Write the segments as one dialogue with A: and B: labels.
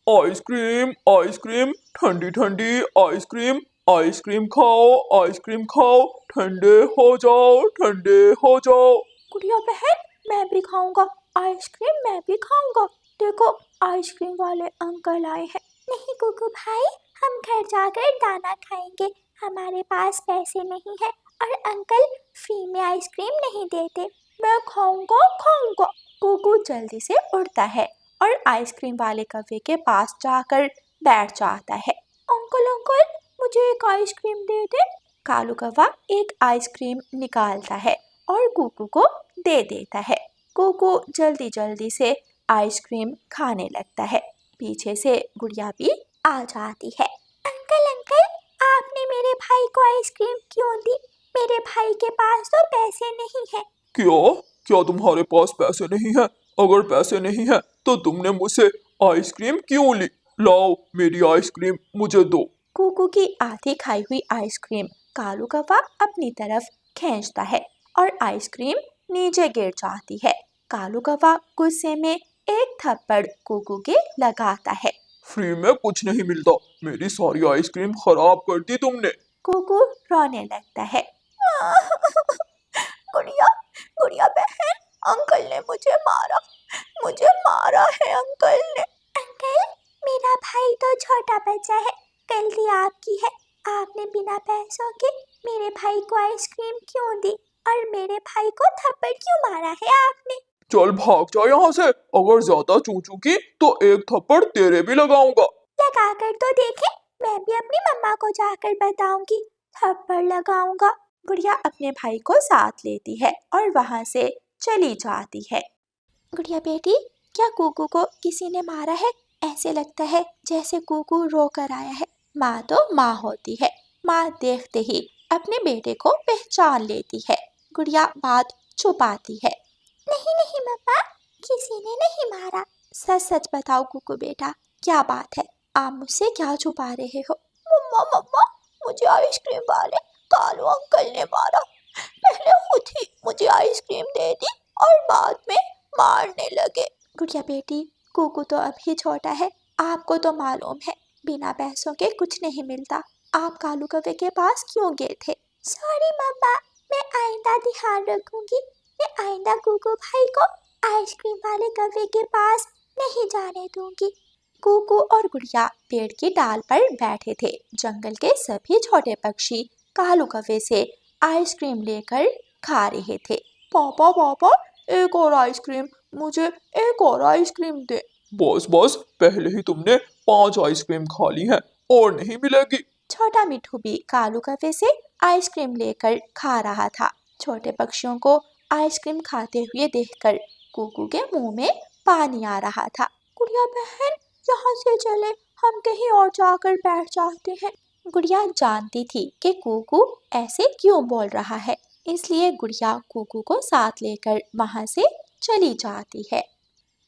A: Ice cream ice cream ठंडी ठंडी ice cream. Ice cream खाओ आइसक्रीम खाओ, ठंडे हो जाओ ठंडे हो जाओ।
B: गुड़िया बहन, मैं भी खाऊंगा आइसक्रीम, मैं भी खाऊंगा। देखो, आइसक्रीम वाले अंकल आए हैं। नहीं कुकू भाई, हम घर जाकर दाना खाएंगे, हमारे पास पैसे नहीं है और अंकल फ्री में आइसक्रीम नहीं देते। मैं खाऊंगा खाऊंगा। कुकू जल्दी से उड़ता है और आइसक्रीम वाले कव्वे के पास जाकर बैठ जाता है। अंकल अंकल, मुझे एक आइसक्रीम दे दे। कालू कौवा एक आइसक्रीम निकालता है और कुकू को दे देता है। कुकू जल्दी जल्दी से आइसक्रीम खाने लगता है। पीछे से गुड़िया भी आ जाती है। अंकल अंकल, आपने मेरे भाई को आइसक्रीम क्यों दी? मेरे भाई के पास तो पैसे नहीं है।
A: क्या क्या तुम्हारे पास पैसे नहीं है? अगर पैसे नहीं है तो तुमने मुझसे आइसक्रीम क्यों ली? लाओ मेरी आइसक्रीम मुझे दो।
B: कुकू की आधी खाई हुई आइसक्रीम कालू कौवा अपनी तरफ खींचता है और आइसक्रीम नीचे गिर जाती है। कालू कौवा गुस्से में एक थप्पड़ कुकू के लगाता है।
A: फ्री में कुछ नहीं मिलता, मेरी सारी आइसक्रीम खराब कर दी तुमने।
B: कुकू रोने लगता है। गुड़िया गुड़िया बहन, अंकल ने मुझे मारा है अंकल ने। अंकल, मेरा भाई तो छोटा बच्चा है, गलती आपकी है। आपने बिना पैसों के मेरे भाई को आइसक्रीम क्यों दी और मेरे भाई को थप्पड़ क्यों मारा है आपने?
A: चल भाग जा यहाँ से, अगर ज्यादा चूचू की तो एक थप्पड़ तेरे भी लगाऊंगा।
B: लगा कर तो देखे, मैं भी अपनी मम्मा को जाकर बताऊंगी, थप्पड़ लगाऊंगा। गुड़िया अपने भाई को साथ लेती है और वहां से चली जाती है। गुड़िया बेटी, क्या कुकू को किसी ने मारा है? ऐसे लगता है जैसे कुकू रो कर आया है। माँ तो माँ होती है, माँ देखते ही अपने बेटे को पहचान लेती है। गुड़िया बात छुपाती है। नहीं नहीं मम्मा, किसी ने नहीं मारा। सच सच बताओ कुकू बेटा, क्या बात है? आप मुझसे क्या छुपा रहे हो? मम्मा मम्मा, मुझे आइसक्रीम वाले कालू अंकल ने मारा। पहले खुद ही मुझे आइसक्रीम दे दी और बाद में मारने लगे। गुड़िया बेटी, कुकू तो अभी छोटा है, आपको तो मालूम है बिना पैसों के कुछ नहीं मिलता। आप कालू कौवे के पास क्यों गए थे? सॉरी मम्मा, मैं आइंदा ध्यान रखूंगी। मैं आइंदा कुकू भाई को आइसक्रीम वाले कौवे के पास नहीं जाने दूंगी। कुकू और गुड़िया पेड़ की डाल पर बैठे थे। जंगल के सभी छोटे पक्षी कालू कौवे से आइसक्रीम लेकर खा रहे थे। पापा पापा, एक और आइसक्रीम, मुझे एक और आइसक्रीम दे।
A: बस बस, पहले ही तुमने 5 आइसक्रीम खा ली है और नहीं मिलेगी।
B: छोटा मिठू भी कालू कौवे से आइसक्रीम लेकर खा रहा था। छोटे पक्षियों को आइसक्रीम खाते हुए देखकर कुकू के मुंह में पानी आ रहा था। गुड़िया बहन, यहाँ से चले, हम कहीं और जाकर बैठ जाते हैं। गुड़िया जानती थी कि कुकू ऐसे क्यों बोल रहा है, इसलिए गुड़िया कुकू को साथ लेकर वहां से चली जाती है।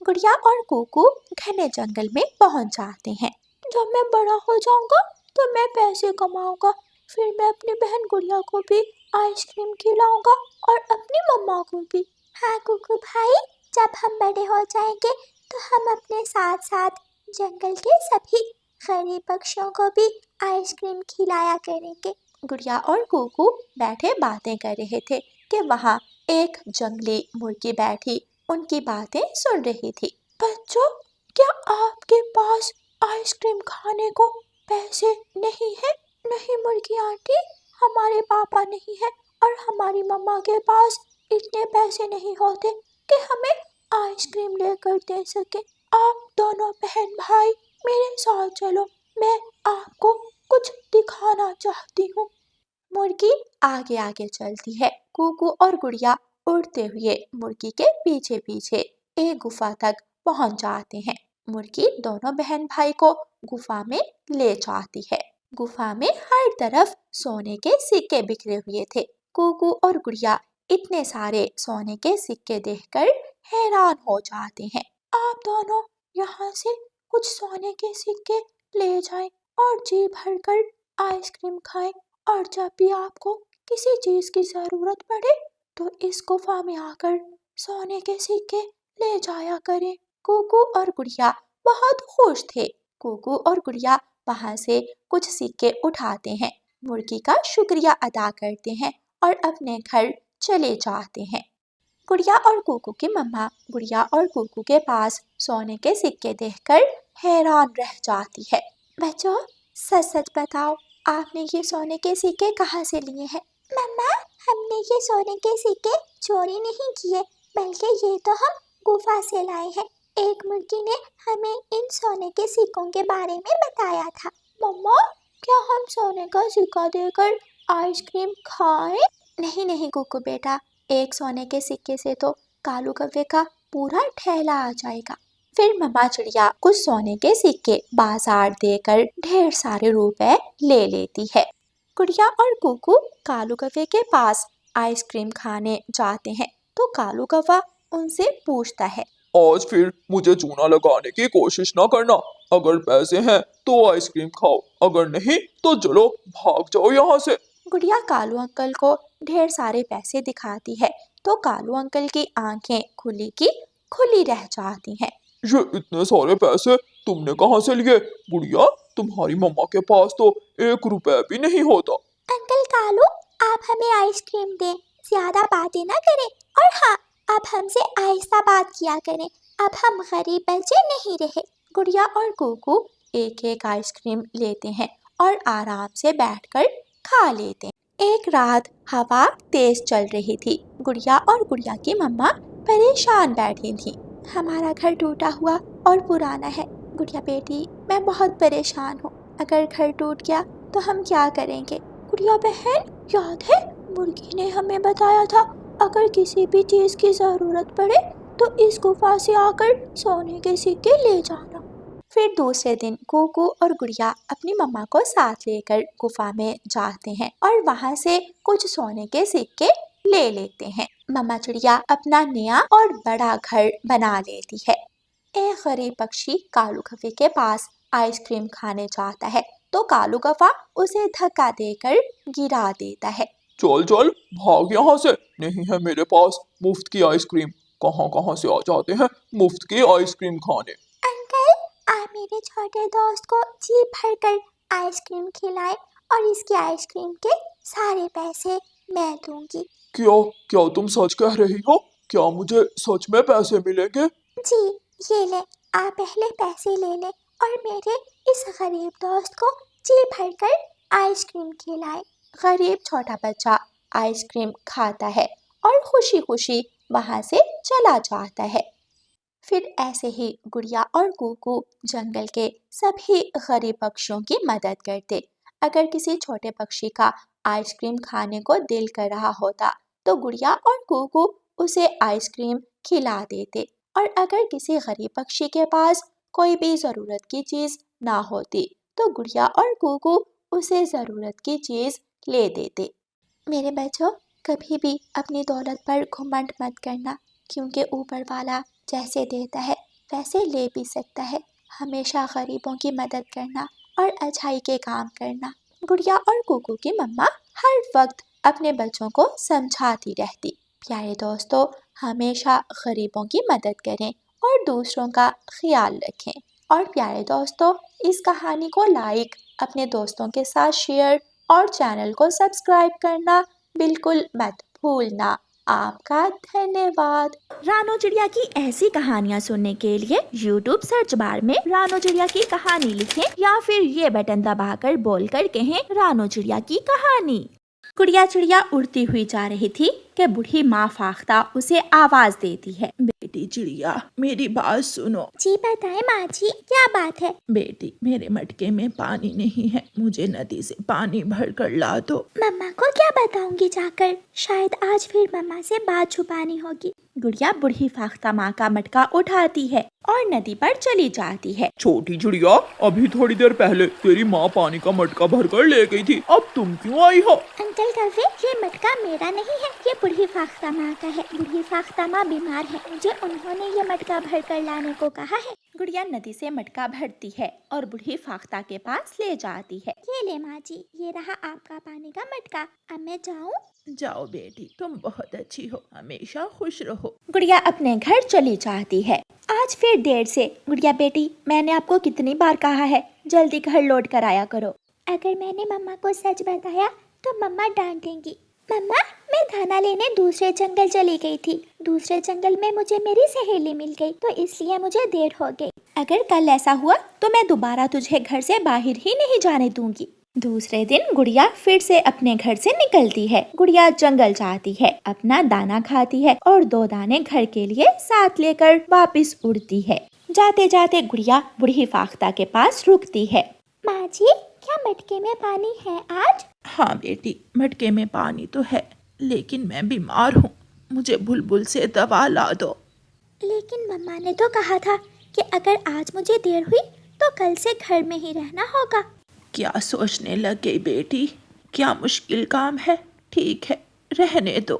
B: गुड़िया और कुकू घने जंगल में पहुंच जाते हैं। जब मैं बड़ा हो जाऊंगा तो मैं पैसे कमाऊंगा, फिर मैं अपनी बहन गुड़िया को भी आइसक्रीम खिलाऊंगा और अपनी मम्मा को भी। हाँ कुकू भाई, जब हम बड़े हो जाएंगे तो हम अपने साथ साथ जंगल के सभी गरीब पक्षियों को भी आइसक्रीम खिलाया करेंगे। गुड़िया और कुकू बैठे बातें कर रहे थे कि वहाँ एक जंगली मुर्गी बैठी उनकी बातें सुन रही थी। बच्चों, क्या आपके पास आइसक्रीम खाने को पैसे नहीं है? नहीं मुर्गी आंटी, हमारे पापा नहीं है और हमारी मम्मा के पास इतने पैसे नहीं होते कि हमें आइसक्रीम लेकर दे सके। आप दोनों बहन भाई मेरे साथ चलो, मैं आपको कुछ दिखाना चाहती हूँ। मुर्गी आगे आगे चलती है। कुकू और गुड़िया उड़ते हुए मुर्गी के पीछे पीछे एक गुफा तक पहुंच जाते हैं। मुर्गी दोनों बहन भाई को गुफा में ले जाती है। गुफा में हर तरफ सोने के सिक्के बिखरे हुए थे। कुकू और गुड़िया इतने सारे सोने के सिक्के देखकर हैरान हो जाते हैं। आप दोनों यहाँ से कुछ सोने के सिक्के ले जाएं और जी भरकर आइसक्रीम खाएं, और जब भी आपको किसी चीज की जरूरत पड़े तो इस गुफा में आकर सोने के सिक्के ले जाया करें। कुकू और गुड़िया बहुत खुश थे कुकू और गुड़िया वहाँ से कुछ सिक्के उठाते हैं, मुर्गी का शुक्रिया अदा करते हैं और अपने घर चले जाते हैं। गुड़िया और कुकू की मम्मा गुड़िया और कुकू के पास सोने के सिक्के देखकर हैरान रह जाती है। बच्चों, सच सच बताओ, आपने ये सोने के सिक्के कहाँ से लिए हैं? मम्मा, हमने ये सोने के सिक्के चोरी नहीं किए, बल्कि ये तो हम गुफा से लाए हैं। एक मुर्गी ने हमें इन सोने के सिक्कों के बारे में बताया था। मम्मा, क्या हम सोने का सिक्का देकर आइसक्रीम खाएं? नहीं नहीं कुकू बेटा, एक सोने के सिक्के से तो कालू कौवे का पूरा ठेला आ जाएगा। फिर मम्मा चिड़िया कुछ सोने के सिक्के बाजार देकर ढेर सारे रुपए ले लेती है। गुड़िया और कुकू कालू कौवे के पास आइसक्रीम खाने जाते हैं तो कालू कौवा उनसे पूछता है,
A: आज फिर मुझे चूना लगाने की कोशिश ना करना। अगर पैसे हैं तो आइसक्रीम खाओ, अगर नहीं तो चलो भाग जाओ यहाँ से।
B: गुड़िया कालू अंकल को ढेर सारे पैसे दिखाती है तो कालू अंकल की आंखें खुली की खुली रह जाती हैं।
A: ये इतने सारे पैसे तुमने कहाँ से लिए? गुड़िया, तुम्हारी मम्मा के पास तो 1 रुपया भी नहीं होता।
B: अंकल कालू, आप हमें आइसक्रीम दें, ज्यादा बातें ना करें और हाँ, आप हमसे आहिस्ता बात किया करें, अब हम गरीब बच्चे नहीं रहे। गुड़िया और कुकू एक एक आइसक्रीम लेते हैं और आराम से बैठकर खा लेते हैं। एक रात हवा तेज चल रही थी। गुड़िया और गुड़िया की मम्मा परेशान बैठी थी। हमारा घर टूटा हुआ और पुराना है। गुड़िया बेटी, मैं बहुत परेशान हूँ। अगर घर टूट गया तो हम क्या करेंगे? गुड़िया बहन, याद है मुर्गी ने हमें बताया था अगर किसी भी चीज की जरूरत पड़े तो इस गुफा से आकर सोने के सिक्के ले जाना। फिर दूसरे दिन कुकू और गुड़िया अपनी मम्मा को साथ लेकर गुफा में जाते हैं और वहाँ से कुछ सोने के सिक्के ले लेते हैं। मम्मा चिड़िया अपना नया और बड़ा घर बना लेती है। एक गरीब पक्षी कालू कौवे के पास आइसक्रीम खाने जाता है तो कालू कौवा उसे धक्का देकर गिरा देता है।
A: चल चल भाग यहाँ से, नहीं है मेरे पास मुफ्त की आइसक्रीम। कहाँ कहाँ से आ जाते हैं मुफ्त की आइसक्रीम खाने।
B: अंकल, आप मेरे छोटे दोस्त को जी भरकर आइसक्रीम खिलाएं और इसकी आइसक्रीम के सारे पैसे मैं दूंगी।
A: क्या क्या तुम सच कह रही हो? क्या मुझे सच में पैसे मिलेंगे?
B: जी, ये ले, आप पहले पैसे ले लें और मेरे इस गरीब दोस्त को जी भरकर आइसक्रीम खिलाएं। गरीब छोटा बच्चा आइसक्रीम खाता है और खुशी खुशी वहाँ से चला जाता है। फिर ऐसे ही गुड़िया और कुकू जंगल के सभी गरीब पक्षियों की मदद करते। अगर किसी छोटे पक्षी का आइसक्रीम खाने को दिल कर रहा होता तो गुड़िया और कुकू उसे आइसक्रीम खिला देते और अगर किसी गरीब पक्षी के पास कोई भी ज़रूरत की चीज़ ना होती तो गुड़िया और कुकू उसे ज़रूरत की चीज़ ले देते। मेरे बच्चों, कभी भी अपनी दौलत पर घमंड मत करना, क्योंकि ऊपर वाला जैसे देता है वैसे ले भी सकता है। हमेशा गरीबों की मदद करना और अच्छाई के काम करना। गुड़िया और कुकू की मम्मा हर वक्त अपने बच्चों को समझाती रहती, प्यारे दोस्तों, हमेशा गरीबों की मदद करें और दूसरों का ख्याल रखें। और प्यारे दोस्तों, इस कहानी को लाइक, अपने दोस्तों के साथ शेयर और चैनल को सब्सक्राइब करना बिल्कुल मत भूलना। आपका धन्यवाद।
C: रानो चिड़िया की ऐसी कहानियाँ सुनने के लिए YouTube सर्च बार में रानो चिड़िया की कहानी लिखें या फिर ये बटन दबाकर बोलकर कहें रानो चिड़िया की कहानी। गुड़िया चिड़िया उड़ती हुई जा रही थी कि बूढ़ी माँ फाख्ता उसे आवाज देती है।
D: बेटी चिड़िया, मेरी बात सुनो।
B: जी बताएं माँ जी, क्या बात है?
D: बेटी, मेरे मटके में पानी नहीं है, मुझे नदी से पानी भर कर ला दो।
B: मम्मा को क्या बताऊंगी जाकर, शायद आज फिर मम्मा से बात छुपानी होगी।
C: गुड़िया बूढ़ी फाख्ता माँ का मटका उठाती है और नदी पर चली जाती है।
A: छोटी चिड़िया, अभी थोड़ी देर पहले तेरी माँ पानी का मटका भर कर ले गई थी, अब तुम क्यों आई हो?
B: अंकल कौवे, ये मटका मेरा नहीं है, ये बूढ़ी फाख्ता माँ का है। बूढ़ी फाख्ता माँ बीमार है, मुझे उन्होंने ये मटका भर कर लाने को कहा है।
C: गुड़िया नदी से मटका भरती है और बूढ़ी फाख्ता के पास ले जाती है।
B: ये ले माँ जी, ये रहा आपका पानी का मटका, अब मैं जाऊँ?
D: जाओ बेटी, तुम बहुत अच्छी हो, हमेशा खुश रहो।
C: गुड़िया अपने घर चली जाती है आज फिर देर से। गुड़िया बेटी, मैंने आपको कितनी बार कहा है जल्दी घर लौट कर आया करो।
E: अगर मैंने मम्मा को सच बताया तो मम्मा डांट देंगी। मम्मा, मैं दाना लेने दूसरे जंगल चली गई थी। दूसरे जंगल में मुझे मेरी सहेली मिल गई तो इसलिए मुझे देर हो गई।
C: अगर कल ऐसा हुआ तो मैं दोबारा तुझे घर से बाहर ही नहीं जाने दूंगी। दूसरे दिन गुड़िया फिर से अपने घर से निकलती है। गुड़िया जंगल जाती है, अपना दाना खाती है और 2 दाने घर के लिए साथ लेकर वापस उड़ती है। जाते जाते गुड़िया बूढ़ी फाख्ता के पास रुकती है।
E: माँ जी, क्या मटके में पानी है आज?
D: हाँ बेटी, मटके में पानी तो है, लेकिन मैं बीमार हूँ, मुझे बुलबुल से दवा ला दो।
E: लेकिन मम्मा ने तो कहा था कि अगर आज मुझे देर हुई तो कल से घर में ही रहना होगा।
D: क्या सोचने लग गई बेटी, क्या मुश्किल काम है? ठीक है, रहने दो।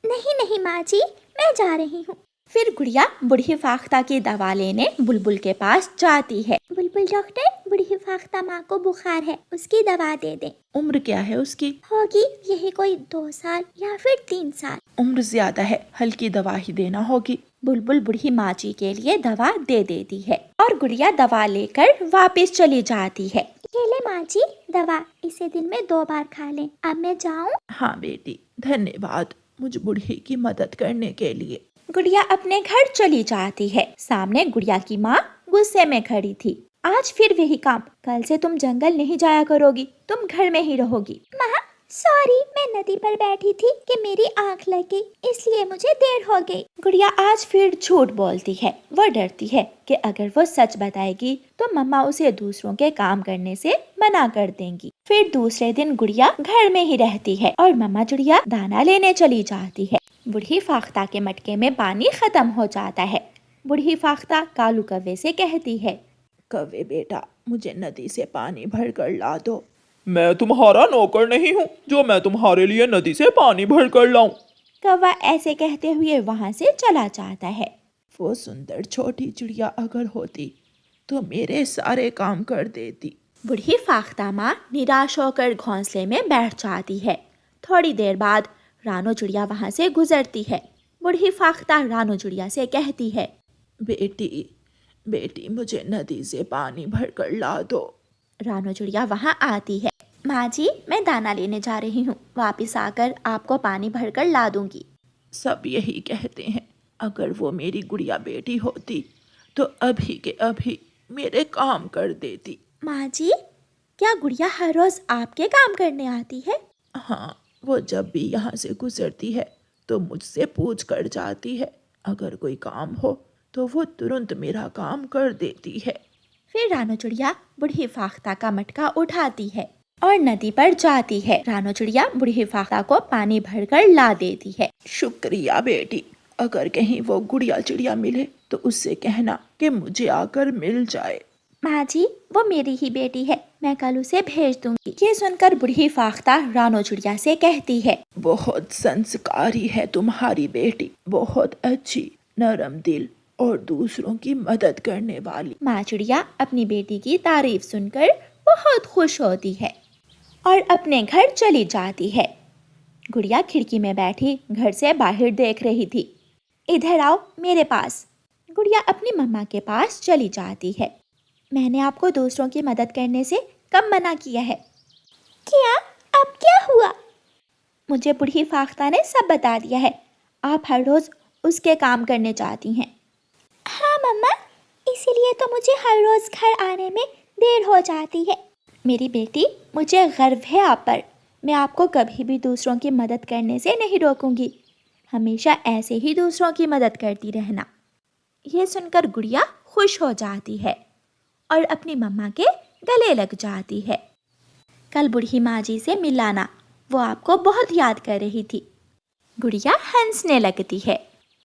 E: नहीं नहीं माँ जी, मैं जा रही हूँ।
C: फिर गुड़िया बूढ़ी फाख्ता की दवा लेने बुलबुल के पास जाती है।
E: बुलबुल डॉक्टर, बूढ़ी फाख्ता माँ को बुखार है, उसकी दवा दे दें।
D: उम्र क्या है उसकी?
E: होगी यही कोई 2 साल या फिर 3 साल।
D: उम्र ज्यादा है, हल्की दवा ही देना होगी।
C: बुलबुल बूढ़ी माँ जी के लिए दवा दे देती है और गुड़िया दवा लेकर वापस चली जाती है।
E: ये ले माँ जी दवा, इसे दिन में 2 बार खा लें। अब मैं जाऊँ?
D: हाँ बेटी, धन्यवाद मुझ बूढ़ी की मदद करने के लिए।
C: गुड़िया अपने घर चली जाती है। सामने गुड़िया की माँ गुस्से में खड़ी थी। आज फिर वही काम, कल से तुम जंगल नहीं जाया करोगी, तुम घर में ही रहोगी।
E: माँ सॉरी, मैं नदी पर बैठी थी कि मेरी आँख लग गई, इसलिए मुझे देर हो गई।
C: गुड़िया आज फिर झूठ बोलती है। वो डरती है कि अगर वो सच बताएगी तो मम्मा उसे दूसरों के काम करने से मना कर देंगी। फिर दूसरे दिन गुड़िया घर में ही रहती है और मम्मा चिड़िया दाना लेने चली जाती है। बूढ़ी फाख्ता के मटके में पानी खत्म हो जाता है। बूढ़ी फाख्ता कालू कव्वे से कहती है,
D: कव्वे बेटा, मुझे नदी से पानी भर कर ला दो।
A: मैं तुम्हारा नौकर नहीं हूँ जो मैं तुम्हारे लिए नदी से पानी भर कर लाऊं।
C: कौवा ऐसे कहते हुए वहाँ से चला जाता है।
D: वो सुंदर छोटी चिड़िया अगर होती तो मेरे सारे काम कर देती।
C: बूढ़ी फाख्ता माँ निराश होकर घोंसले में बैठ जाती है। थोड़ी देर बाद रानो चिड़िया वहाँ से गुजरती है। बूढ़ी फाख्ता रानो चिड़िया से कहती है,
D: बेटी बेटी, मुझे नदी से पानी भर कर ला दो।
C: रानो चिड़िया वहाँ आती है। माँ जी, मैं दाना लेने जा रही हूँ, वापस आकर आपको पानी भरकर ला दूंगी।
D: सब यही कहते हैं, अगर वो मेरी गुड़िया बेटी होती तो अभी के अभी मेरे काम कर देती।
C: माँ जी, क्या गुड़िया हर रोज आपके काम करने आती है?
D: हाँ, वो जब भी यहाँ से गुजरती है तो मुझसे पूछ कर जाती है। अगर कोई काम हो तो वो तुरंत मेरा काम कर देती है।
C: फिर रानो चिड़िया बूढ़ी फाख्ता का मटका उठाती है और नदी पर जाती है। रानो चिड़िया बूढ़ी फाख्ता को पानी भरकर ला देती है।
D: शुक्रिया बेटी, अगर कहीं वो गुड़िया चिड़िया मिले तो उससे कहना कि मुझे आकर मिल जाए।
C: माँ जी, वो मेरी ही बेटी है, मैं कल उसे भेज दूंगी। ये सुनकर बूढ़ी फाख्ता रानो चिड़िया से कहती है,
D: बहुत संस्कारी है तुम्हारी बेटी, बहुत अच्छी, नरम दिल और दूसरों की मदद करने वाली।
C: माँ चिड़िया अपनी बेटी की तारीफ सुनकर बहुत खुश होती है और अपने घर चली जाती है। गुड़िया खिड़की में बैठी घर से बाहर देख रही थी। इधर आओ मेरे पास। गुड़िया अपनी मम्मा के पास चली जाती है। मैंने आपको दूसरों की मदद करने से कब मना किया है?
E: क्या? अब क्या हुआ?
C: मुझे बूढ़ी फाख्ता ने सब बता दिया है। आप हर रोज उसके काम करने जाती हैं।
E: हाँ मम्मा, इसीलिए तो मुझे हर रोज घर आने में देर हो जाती है।
C: मेरी बेटी, मुझे गर्व है आप पर। मैं आपको कभी भी दूसरों की मदद करने से नहीं रोकूंगी। हमेशा ऐसे ही दूसरों की मदद करती रहना। यह सुनकर गुड़िया खुश हो जाती है और अपनी मम्मा के गले लग जाती है। कल बूढ़ी माँ जी से मिलाना, वो आपको बहुत याद कर रही थी। गुड़िया हंसने लगती है।